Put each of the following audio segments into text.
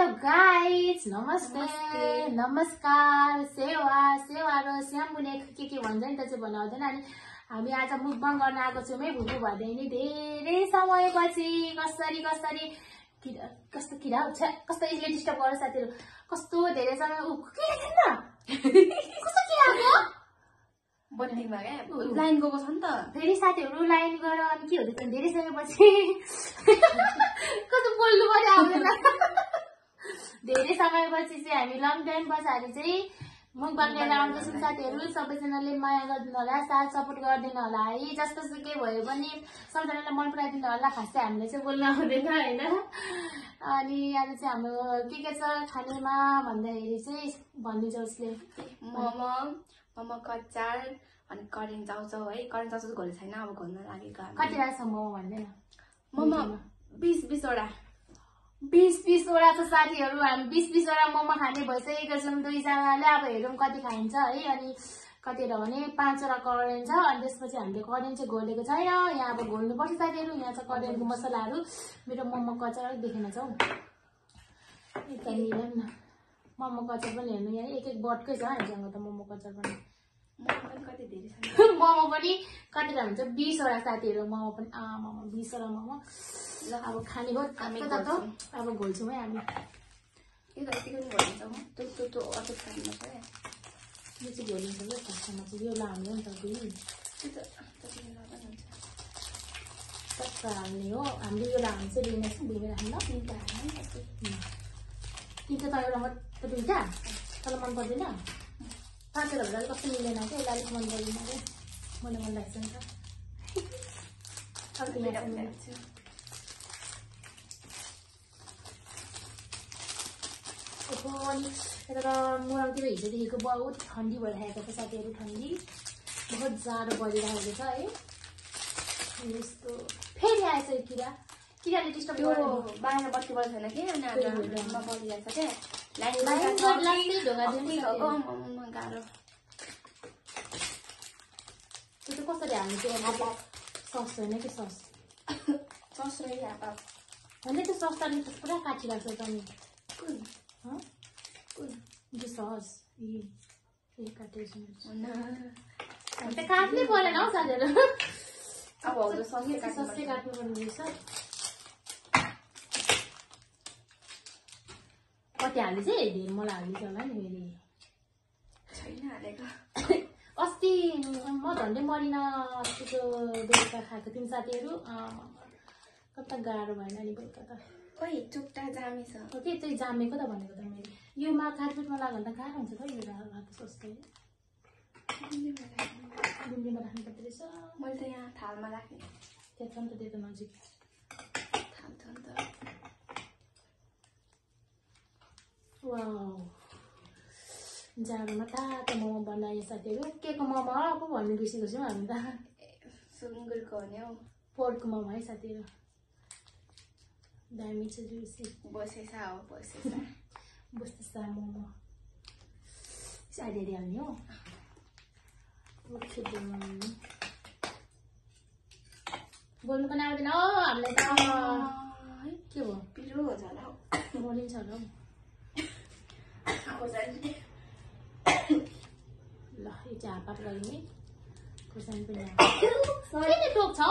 Hello guys, नमस्ते नमस्कार, सेवा सेवा र श्यामुने के भन्छ नि त चाहिँ भन्नुहुँदैन। अनि हामी आज मुखबाङ गर्न आएको छौँ है भुबु भन्दै नि धेरै समयपछि। कसरी कस्तो किरा हुन्छ, कस्तो यसले डिस्टर्ब गर्छ साथीहरू, कस्तो धेरै समय कस्तो किरा आएको बत्तीमा क्या लाइन गएको छ नि त। फेरि साथीहरू लाइन गएर अनि के हुँदैछ धेरै समयपछि कस्तो बोल्नु पर्यो आउँदैन। धेरै समयपछि चाहिँ हामी लङ टाइम पछाडि चाहिँ मुखबाङ लिएर आउँदैछौँ साथीहरू। सबैजनाले माया गरिदिनु होला, साथ सपोर्ट गरिदिनु होला है। जस्तो सुकै भयो भने सबैजनाले मन पराइदिनु होला। खास चाहिँ हामीले चाहिँ बोल्न आउँदैन होइन। अनि आज चाहिँ हाम्रो के छ खानेमा भन्दाखेरि चाहिँ भनिदिन्छ उसले मोमो कचार अनि करेन्ट चाउचाउ है। करेन्ट चाउचाउ घोल्नु छैन, अब घोल्न लागेको। कति राख्छ मोमो भन्दैन? मोमो 20-20वटा 20-20वटा छ साथीहरू। हामी 20-20वटा मोमो खाने भइसकेको छौँ दुईजनाले। अब हेरौँ कति खाइन्छ है। अनि कतिवटा भने 5वटा करेन्ट छ। अनि त्यसपछि हामीले करेन्ट चाहिँ घोलेको छैन। यहाँ अब घोल्नुपर्छ साथीहरू। यहाँ छ करेन्टको मसलाहरू। मेरो मोमो कचार देखेन छ हौ। यता मिलाउँ न। मोमो कचार पनि हेर्नु, यहाँ एक बटकै छ हामीसँग त मोमो कचार पनि। मोमो पनि कतिवटा हुन्छ 20वटा साथीहरू। मोमो पनि मोमो 20वटा मोमो। ल अब खाने हो अब घोल्छौँ है हामी। यो चाहिँ घोलिन्छ क्या खासमा चाहिँ। यो लाने हो नि त कस्तो हाल्ने हो हामीले। यो लाने चाहिँ लिने भुइँमा राख्नु ल। तिनवटा त एउटा मात्रै दुईवटा तँलाई मन पर्दैन? 5वटा भन्दा कस्तो मिलेन क्या। यसलाई अलिक मन पर्दैन अरे। मलाई मन लाग्छ नि त। अब अनि यता त मोरङतिर हिजोदेखिको बहुत ठन्डी भइरहेको छ साथीहरू। ठन्डी बहुत जाडो परिरहेको छ है। यस्तो फेरि आएछ यो किराले डिस्टर्ब गर्यो। बाहिर बत्ती बल्छ छैन कि अनि हाम्रोमा बलिरहेको छ क्या। गाह्रो त्यो चाहिँ कसरी हाल्नु? त्यो सस होइन कि सस रही होइन त्यो सस त पुरा काटिरहेको छ नि। त्यो सस काट्नै परेन हौ साथीहरू। अब ससै काट्नु पर्ने रहेछ। कति हाल्ने चाहिँ धेरै मलाई हाल्दैछ होला नि फेरि। छैन हालेको। अस्ति म झन्डै मरिन अस्तिको बेलुका खाएको थियौँ साथीहरू। कता गाह्रो भएन नि बेलुका त। खोइ चुक्टा जामे छ। के चाहिँ जामेको त भनेको त मैले। योमा खाटपिटमा लाग्यो भने त गाह्रो हुन्छ त यो रातो सस्तो। डुङ्गीमा राख्नुपर्दो रहेछ। मैले त यहाँ थालमा राखेँ। त्यहाँ छ नि त त्यो त नजिक थाल छ नि त। जाडोमा तातो मोमो बनायो साथीहरू। के को मोमो पो भन्नु बिर्सेको छौँ हामी त। सुँगुरको भने हौ। पोर्कको मोमो है साथीहरू। दामी छ जुसी। बसेसा हो बस्दैछ मोमो। आधी हाल्ने हो। बोल्नु पनि आउँदैन हो हामीलाई त। के भयो? पिरो हो होला हौ। बोलिन्छ होला हौ। ल यो चाहिँ हापात गरिने। खोर्सानी पनि के टोक्छ हौ?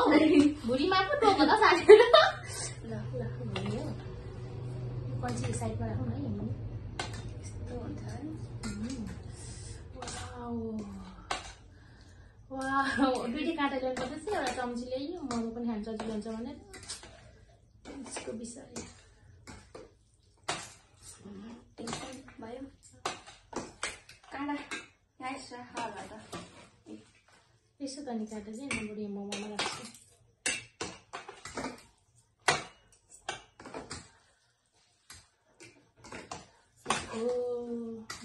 भुँडीमा पो टोक होला साथीहरू। ल भन्यो पछि साइडमा राखौँ है। यस्तो हुन्छ दुईटै काँटा ल्याउनु पर्दैछ। एउटा चम्ची ल्यायो। मोमो पनि खानु सजिलो हुन्छ भनेर यसको विषय भयो। काँडा यसो त नि काँटा चाहिँ म बढी मोमोमा राख्छु।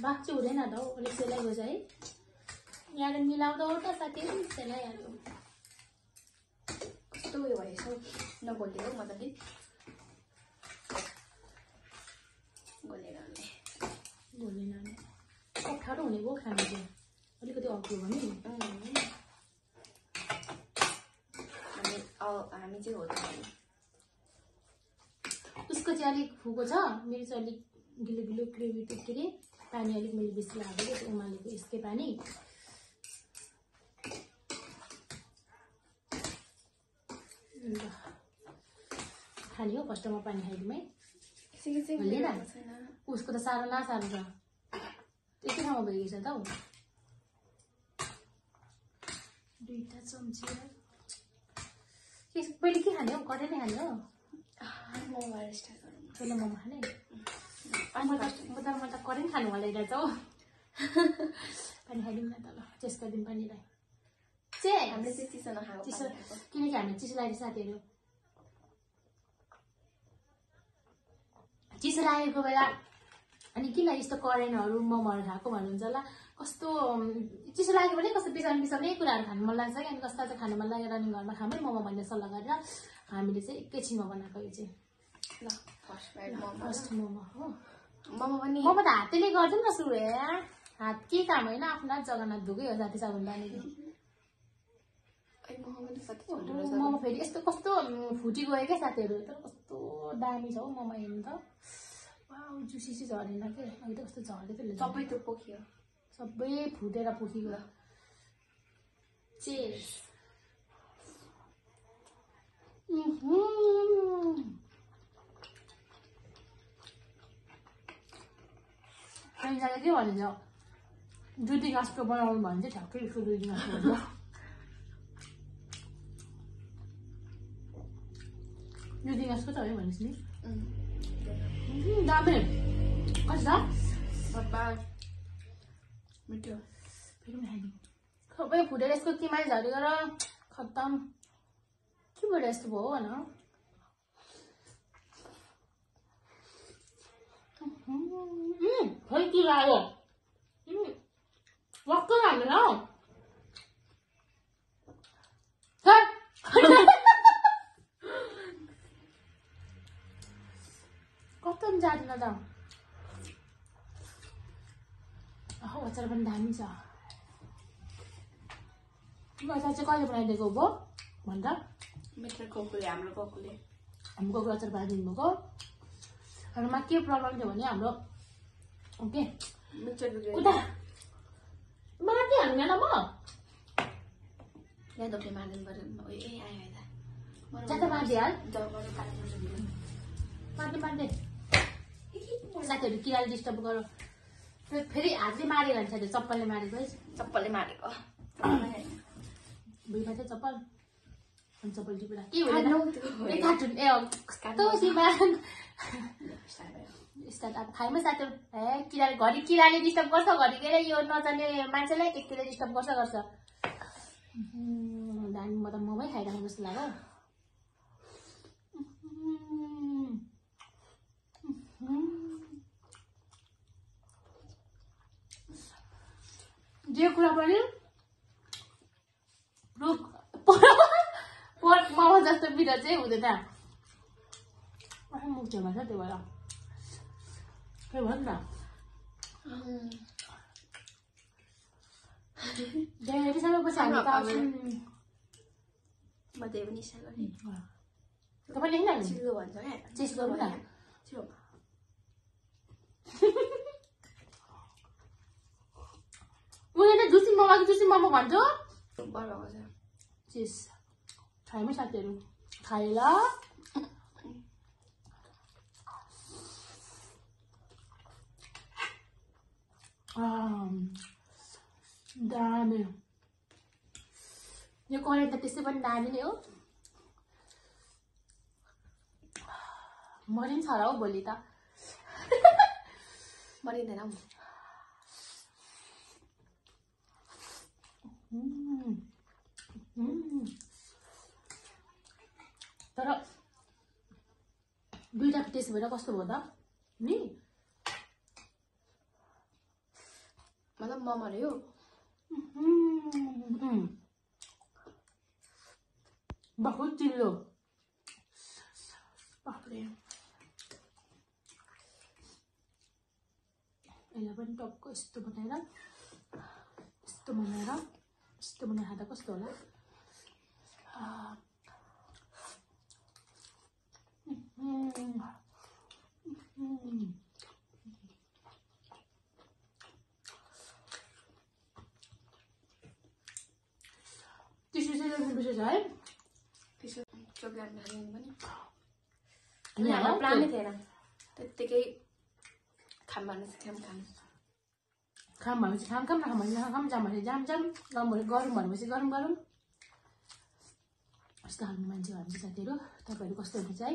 बाक्छु हुँदैन त हौ। अलिक सेलाइगयो है। यहाँ मिलाउँदा हो त साथीहरू। सेलाइहाल्यो। कस्तो उयो भएछ हौ। नघोलेर हौ मजाले घोलेन भने अप्ठ्यारो हुने भयो खानु चाहिँ। अलिकति अग्लो भने हामी चाहिँ हो। उसको चाहिँ अलिक फुको छ, मेरो चाहिँ अलिक गिलो गिलो ग्रेभी के अरे पानी अलिक मैले बेसी हालेको उमालेको यसकै पानी खाली हो फर्स्टमा पानी खाइदिउँ है उसको त साह्रो नसाह्रो छ त्यति ठाउँमा भइगएछ त हौ 2 चम्ची पहिले के खाने हो कटै नै खाने हो पहिले मोमो खाने म त कटै खानु होला रहेछ हौ पानी खाइदिउँ न त ल चेस्ट गरिदिउँ पानीलाई हामीले चाहिँ चिसो नखाएको चिसो किनकि हामी चिसो लागेको साथीहरू चिसो लागेको बेला अनि किन यस्तो करेन्टहरू मोमोहरू खाएको भन्नुहुन्छ होला कस्तो चिसो लाग्यो भने कस्तो बिसाउने बिसाउने कुराहरू खानु मन लाग्छ कि अनि कस्तो चाहिँ खानु मन लाग्यो रनिङ घरमा खामै मोमो भन्ने सल्लाह गरेर हामीले चाहिँ एकैछिनमा बनाएको यो चाहिँ ल फर्स्ट मोमो हो मोमो त हातले गर्दैन न सुरु हात के काम होइन आफ्नो जगन्नाथ ढुकै हो साथी साबुन पानीले मोमो फेरि यस्तो कस्तो फुटी गयो क्या साथीहरू तर कस्तो दामी छ हौ मोमो हेर्नु त जुसी चाहिँ झरेन के अहिले त कस्तो झर्दै थियो सबै त्यो पोखियो सबै फुटेर पोखिगयो चेस फ्रेन्डलाई के भनिन्छ 2 दिन जस्तो बनाउनु भने चाहिँ ठ्याक्कै उसको 2 दिन जस्तो हुन्छ 2 दिन जस्तो त है भनेपछि नि दामी कति छ मिठो फेरि खाइदिउँ सबै फुटेर यसको किमाई झरेर खत्तम के भएर यस्तो भयो भन खै के लाग्यो वाक्क लाग्दैन हौ कस्तो जाँदैन त अचार पनि दामी छ अचार चाहिँ कहिले बनाइदिएको हो भन्छ मिठो कोकुले हाम्रो कोकुले अचार बनाइदिनु भएको हाम्रोमा के प्रब्लम थियो भने हाम्रो ओके उता मलाई के हाल्दैन म यहाँ दोटे मार्दिनु पर्यो ए आयो यता ज्यादा मार्दिहाल मार्दै साथीहरू किराले डिस्टर्ब गरौँ फेरि हातले मारेर भने साथीहरू चप्पलले मारेको है चप्पलले मारेको भुइँमा चाहिँ चप्पल अनि चप्पल टिपेर के हुँदैन कार्टुन कस्तो स्टार्ट अब खाइमा साथीहरू घरि किराले डिस्टर्ब गर्छ घरि के यो नजाने मान्छेलाई एकतिर डिस्टर्ब गर्छ दामी म त मोमै खाइरहेको जस्तो लाग्यो जे कुरा पनि पोर्क मोमो जस्तो मिठो चाहिँ हुँदैन मुख झेमा छ त्यो भएर के भन् न धेरै समयपछि हामी त म त्यही पनि इच्छा गरेँ तपाईँले किन चिल्लो भन्छ क्या चेस्ट गरौँ न उनीहरूले जुसी मोमो भन्छ चिज खाइमै साथीहरू खाएर दामी यो करेन्ट त त्यस्तै पनि दामी नै हो मरिन्छ होला हौ भोलि त मरिँदैन तर दुईटाको टेस्ट भएर कस्तो भयो त नि मतलब मोमो रे हो बहुत चिल्लो बाफरे यसलाई पनि टक्क यस्तो बनाएर खाँदा कस्तो होला रहेछ है त्यसो चोक्लेट खाने पनि नि हाम्रो प्लानै थिएन त्यतिकै खाम भनेपछि खाम भनेपछि खाम नखाम भनेपछि नखाम जाम भनेपछि जाम गरौँ भनेपछि गरौँ यस्तो खालको मान्छे भन्छ साथीहरू तपाईँहरू कस्तो हुनुहुन्छ है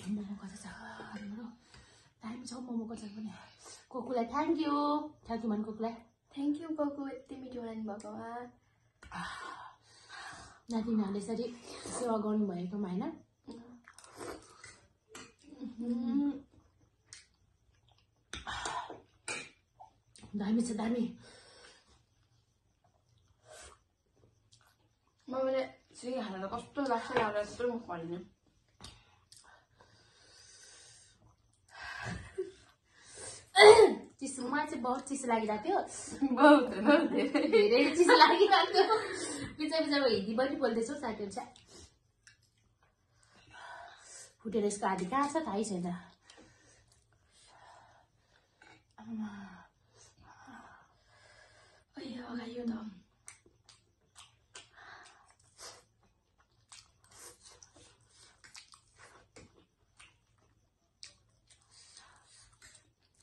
मोमो कता छ टाइम छ मोमोको चाहिँ पनि कोकुलाई थ्याङ्क यू भन्नु कोकुलाई थ्याङ्क यू कोकु यति मिठो बनाउनु भएको नातिनीहरूले यसरी सेवा गर्नुभएकोमा होइन दामी छ दामी मैले सिँगी खान त कस्तो लाग्छ लाग्दा यस्तो मुख पर्दैन चिसो मलाई चाहिँ बहुत चिसो लागिरहेको बहुत धेरै चिसो लागिरहेको थियो बिचमा हिन्दी पनि बोल्दैछु साथीहरू चाहिँ फुटेर यसको आधी कहाँ छ थाहै छैन अगायो त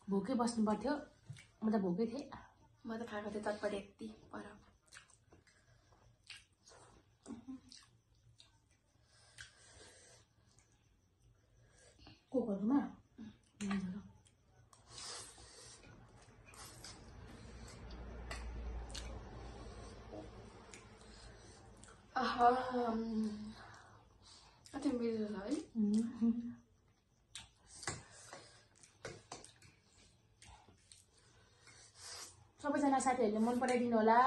भोकै बस्नु पर्थ्यो म त भोकै थिएँ म त खाएको थिएँ चटपटी यति पर कोकहरूमा कति मिठो छ है सबैजना साथीहरूले मन पराइदिनु होला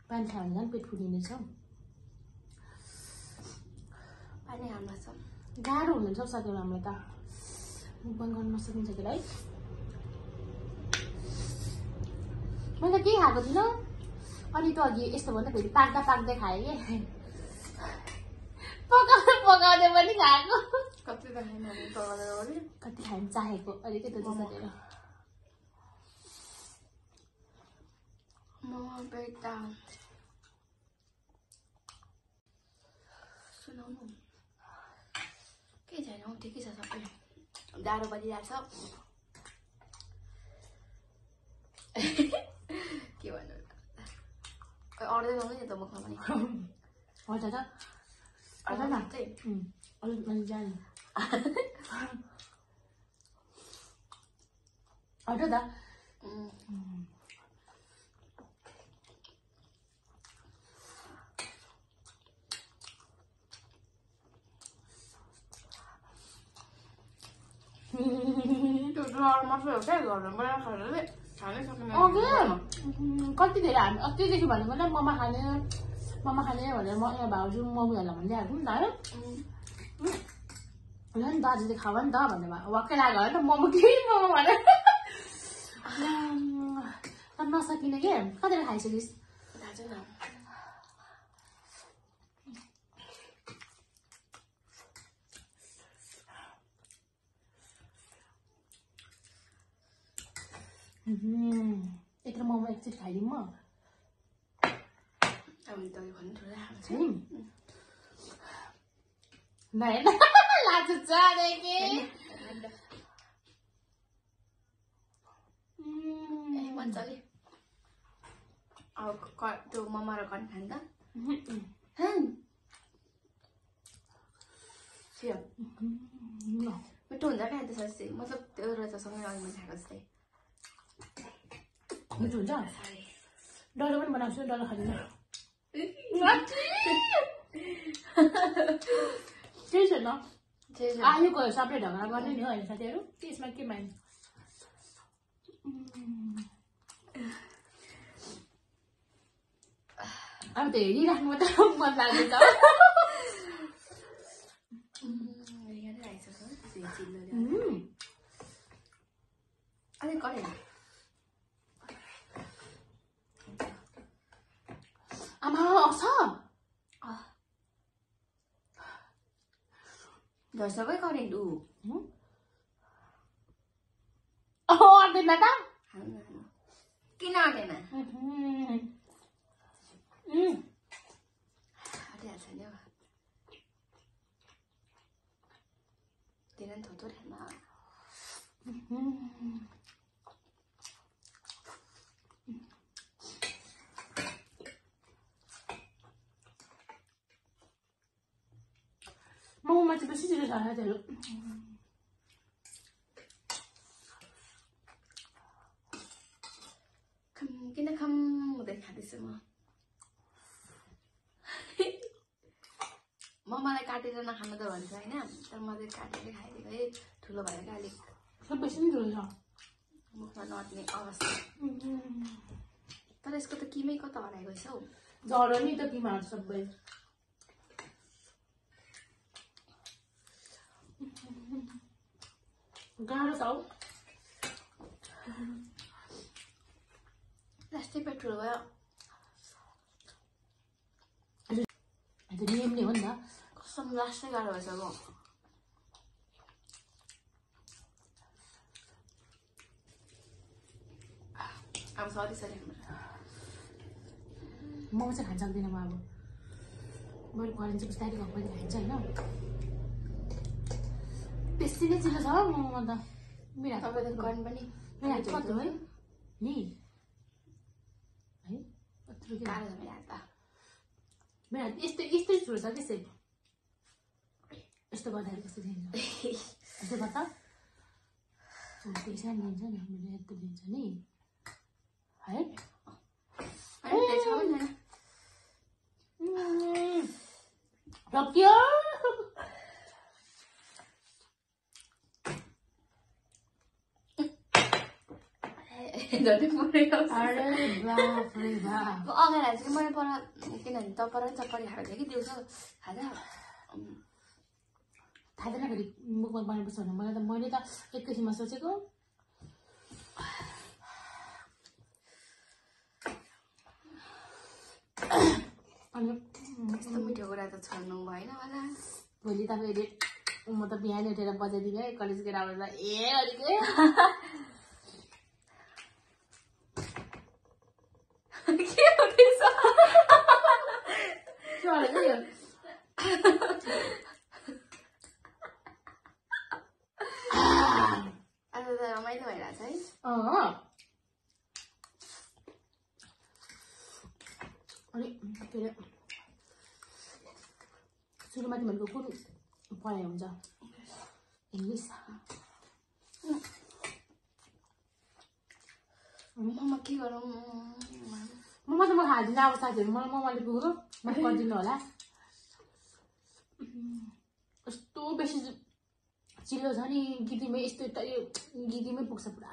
पानी खायो भने पेट फुलिनेछ पानी खानु छ गाह्रो हुनुहुन्छ साथीहरू हामीलाई त मुखबन्द गर्न नसकिन्छ कि है मैले त केही खाएको थिइनँ अनि त अघि यस्तो भन्दा फेरि पाक्दै खाएँ कि पकाउँदै पनि खाएको कति त खाएन कति खानु चाहेको अलिकति साथीहरू सुनाउनु के छैन हौ ठिकै छ सबै डाँडो बजिरहेछ के भन्नु अड्दै नहुने नि त मुखमा पनि हजुर त अझ चाहिँ मैले जाने हजुर त त्यो डर मात्रै हो क्या घरमा बनाएर खानै सक्ने कति धेरै हामी अस्तिदेखि भनेको नि ममा खाने भनेर म यहाँ भाउजू मम्मीहरूलाई भनिदिइहाल्छु नि त ल नि दाजुले खाऊ नि त भन्ने भयो वाक्कै लाग्यो होइन मोमो भनेर नसकिने के कतिखेर खाइसकिस् थाहा छैन यत्रो मोमो एकचोटि खाइदिउँ म त्यो ममा र कन खान्छ मिठो हुन्छ क्या त्यसपछि मतलब त्यो रहेछसँगै अघि मैले खाएको जस्तै मिठो हुन्छ डल्लो पनि बनाउँछु डल्लो खाँदैन केही छैन आलुको सबै ढगडा गर्ने नि हो होइन साथीहरू त्यसमा के माइन अब त हेरिराख्नु त मन लाग्छ अलिक करेन आमा छ झर्सबै करेन्ट ऊ आँट्दैन त किन आँटेन आँटिहाल्छ नि हौ धेरै थोथो ठाउँमा मोमोमा चाहिँ बेसी छिटो छ तेरो किन खम हुँदै खाँदैछु म मलाई काटेर नखानु त भन्छ होइन तर म चाहिँ काटेर खाइदिएको है ठुलो भएर अलिक सब बेसी नै ठुलो छ मुखमा नअट्ने अवस्था तर यसको त किमै कता हराएको छ हौ झरो नि त किमाहरू सबै गाह्रो छ हौ लास्टै पेट ठुलो भयो नियम नै हो नि त कसम लास्टै गाह्रो भएछ अब अब सरी मोमो चाहिँ खान सक्दिनँ म अब मैले करेन्ट चाहिँ बिस्तारै घरपछि खाइन्छ होइन बेसी नै चिल्लो छ मोमोमा त मेरो हात तपाईँको करेन्ट पनि मेरो हात कत्रो है नि है कत्रो गाह्रो छ मेरो हात त मेरो हात यस्तो यस्तै ठुलो छ त्यसै यस्तो गर्दाखेरि कस्तो दिन्छ यस्तो गर्दा पैसा दिन्छ नि हामीले यस्तो दिन्छ नि है सक्यो झट्टै परेको अरे बाफ रे बाफ अगाडि चाहिँ मैले पर किनभने तपर चप्पडी खाएको थिएँ कि दिउँसो खाँदा थाहा थिएन फेरि मुखमा बनानुपर्छ भनेर मैले त एकैछिनमा सोचेको अनि यस्तो मिठो कुरा त छोड्नु भएन होला भोलि तपाईँले म त बिहान उठेर बजाइदिने है कलेज गएर आउँदा ए अलिक के हुँदैछ आज त रमाइलो भइरहेछ है अनि के अरे सुरुमा तिमीहरूको कुन पढाइ हुन्छ इङ्ग्लिस ममा के गरौँ मोमो त म खाँदिनँ अब साथीहरू मलाई मोमोले पुग्यो मलाई गरिदिनु होला यस्तो बेसी चिल्लो छ नि गिदीमै यस्तो यो गिदीमै पुग्छ पुरा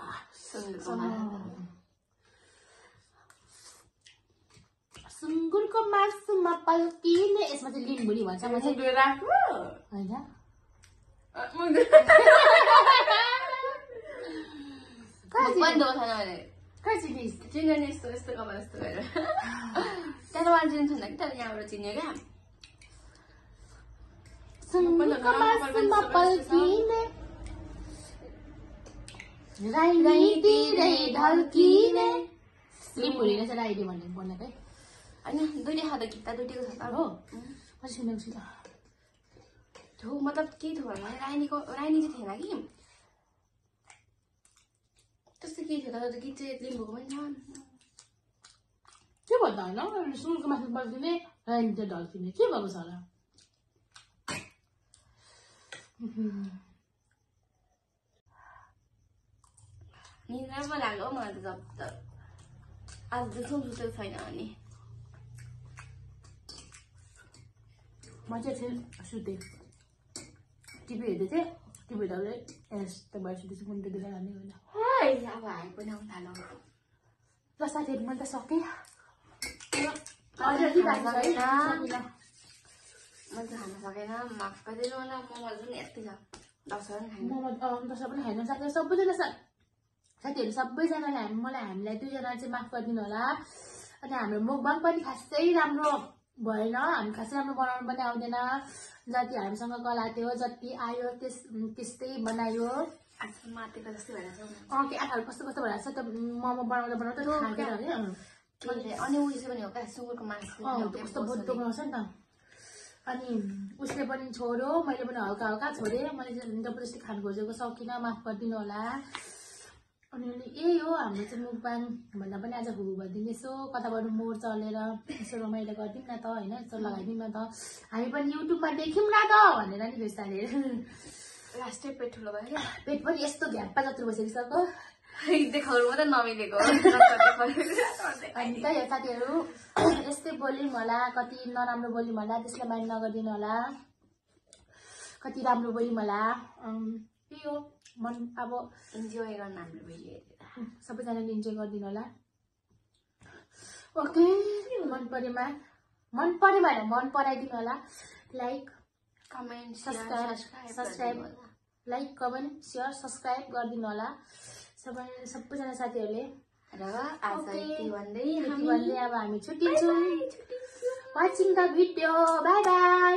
सुँगुरको मासुमा पल्किने यसमा चाहिँ लिम्बुनी भन्छ म चाहिँ होइन कहाँ चिनिस चिन्यो नि यस्तो यस्तो कपाल यस्तो गरेर त्यहाँबाट चिन्नु छैन कि तर यहाँबाट चिन्यो क्या सुँगुरको मासुमा पल्किने राइतीरै ढल्किने लिम्बुनी रहेछ राइडी भन्ने बोल्नेकै होइन दुइटै खाँदा खिच्दा दुइटैको छ त हो पछि सुनेको छु थो मतलब के थियो भने रानी चाहिँ थिएन कि त्यस्तो के थियो त गीत चाहिँ लिम्बूको पनि छ के भन्दा होइन सुँगुरको मासु पल्किने राइनी चाहिँ ढल्किने के भएको छ होला निद्रा पो लाग्यो मलाई त जब त आज त सुतेको छैन अनि म चाहिँ सुतेँ टिभी हेर्दै थिएँ टिभी हेर्दै यस्तो भएर सुतेछु मुन्टो दुखाइरहने होइन अब हाई पनि आउनु थाल्यो ल साथीहरू मैले त सकेँ मैले त खान सकेन माफ गरिदिनु होला मोमो पनि यस्तै छ दसैँ पनि खानु मोमो दसैँ पनि खाएन साथीहरू सबैजना साथीहरू सबैजनाले हामीलाई दुईजना चाहिँ माफ गरिदिनु होला अनि हाम्रो मुखबाङ पनि खासै राम्रो भएन। हामी खासै राम्रो बनाउनु पनि आउँदैन, जति हामीसँग कला थियो जति आयो त्यस्तै बनायो। मातेको जस्तै भइरहेको छ के आँखाहरू कस्तो कस्तो भइरहेको छ त मोमो बनाउँदा बनाउँदा खाँदैन अरे। अनि उयो पनि हो क्या सुँगुरको मासु कस्तो बोद्दो बनाउँछ नि त। अनि उसले पनि छोड्यो, मैले पनि हल्का हल्का छोडेँ। मैले जबरजस्ती खानु खोजेको सकिनँ, माफ गरिदिनु होला। अनि यही हो हाम्रो चाहिँ मुखबाङ भन्दा पनि आज हुनु भइदिनु यसो कताबाट मोड चलेर यसो रमाइलो गरिदिउँ न त होइन, यसो लगाइदिउँ न त, हामी पनि युट्युबमा देखौँ न त भनेर नि बिस्तारै। लास्टै पेट ठुलो भयो क्या, पेट पनि यस्तो झ्याप्पा जत्रो भइसकिसक्यो। देखाउनु मात्रै नमिलेको। अनि त्यही हो साथीहरू, यस्तै बोल्यौँ होला, कति नराम्रो बोल्यौँ होला त्यसलाई माइन्ड नगरिदिनु होला, कति राम्रो बोल्यौँ होला। त्यही हो मन अब इन्जोय गर्न हाम्रो भिडियो सबैजनाले इन्जोय गरिदिनु होला। ओके, मन परेमा होइन मन पराइदिनु होला। Like comment subscribe like comment share subscribe गरिदिनु होला सबैजना साथीहरूले। र आज यति भन्दै अब हामी छुट्टिन्छौँ। Watching the video, by by.